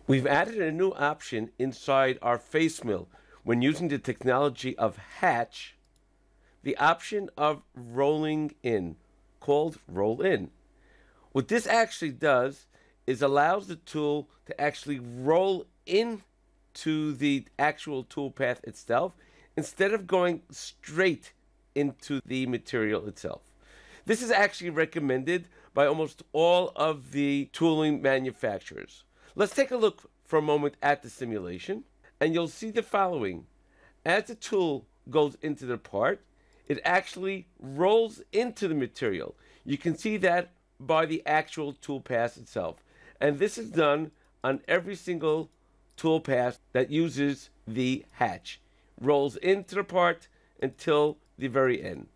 We've added a new option inside our face mill when using the technology of hatch, the option of rolling in, called roll in. What this actually does is allows the tool to actually roll into the actual tool path itself instead of going straight into the material itself. This is actually recommended by almost all of the tooling manufacturers. Let's take a look for a moment at the simulation, and you'll see the following. As the tool goes into the part, it actually rolls into the material. You can see that by the actual tool pass itself. And this is done on every single tool pass that uses the hatch. Rolls into the part until the very end.